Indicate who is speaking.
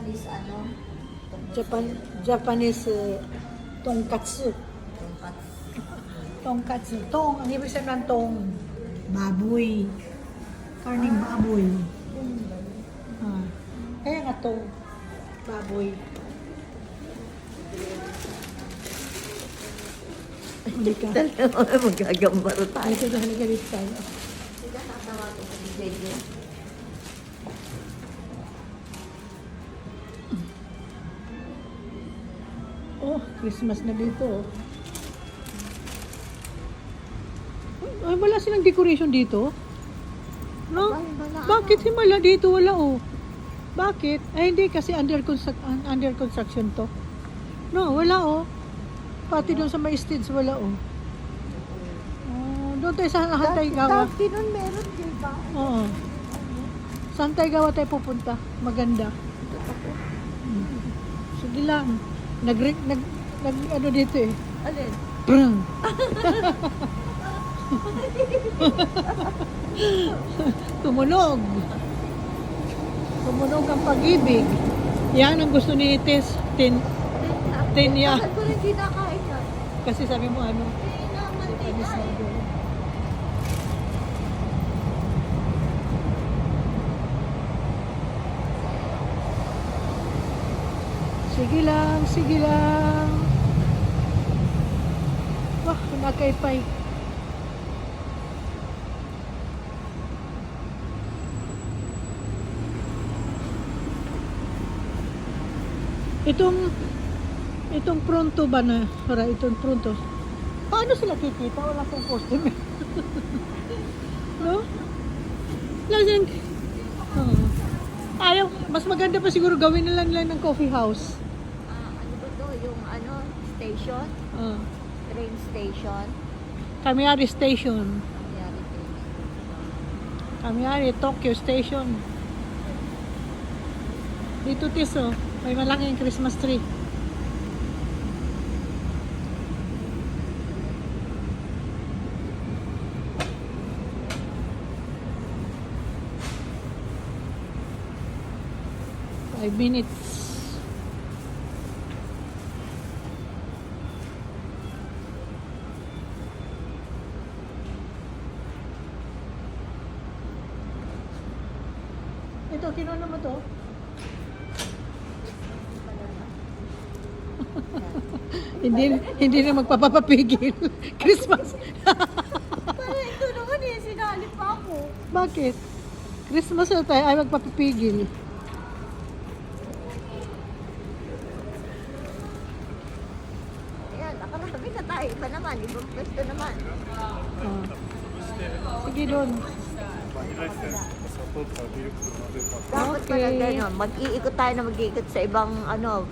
Speaker 1: Japanese ano?
Speaker 2: Japanese tonkatsu.
Speaker 1: Tonkatsu.
Speaker 2: Tonkatsu. Tong, ang ibig sabihin ng tong, baboy. Karning baboy. Ah. Kaya nga tong, baboy. Halika.
Speaker 1: Magagambar tayo.
Speaker 2: Halika dito tayo.
Speaker 1: Sila tatawa ko sa DJ.
Speaker 2: Oh, Christmas na dito. Oh. Ay, wala silang decoration dito? No?
Speaker 1: Ay, wala.
Speaker 2: Bakit himala dito? Wala oh. Bakit? Ay, hindi kasi under construction to. No, wala oh. Pati doon sa may stage, wala oh. Oh, doon tayo sa Hantaygawa.
Speaker 1: Dati nun meron, di ba?
Speaker 2: Oo. Sa Hantaygawa tayo pupunta. Maganda. Sige lang. Nag ano dito eh.
Speaker 1: Alin?
Speaker 2: Brung. Tumunog. Tumunog ang pag-ibig. Yan ang gusto ni Tess. Tin ya.
Speaker 1: Bakit ko rin kinakain yan?
Speaker 2: Kasi sabi mo ano.
Speaker 1: Hindi naman
Speaker 2: Japanese
Speaker 1: tina
Speaker 2: na
Speaker 1: eh.
Speaker 2: Sige lang, sige lang. Wah, nakaypay. Itong pronto ba na? Para itong pronto. Paano sila kikita? Wala pong customer. No? Lang ayaw, mas maganda pa siguro gawin na lang ng coffee house.
Speaker 1: Ano ba to? Yung ano, station?
Speaker 2: Ah.
Speaker 1: Train station?
Speaker 2: Kamiyari Station.
Speaker 1: Nangyari train station.
Speaker 2: Kamiyari, Tokyo Station. Dito Tiso, may malaking Christmas tree. Five minutes. Ito, kinuha mo to? hindi na magpapapigil. Christmas.
Speaker 1: Pero ito naman eh, sinali pa ako.
Speaker 2: Bakit? Christmas na tayo ay magpapapigil.
Speaker 1: Ayan, nakarami na tayo. Iba naman, ibang pwesto naman.
Speaker 2: Ah. Sige doon.
Speaker 1: Dapat pala
Speaker 2: Okay.
Speaker 1: gano'n, mag-iikot tayo na mag-iikot sa ibang ano,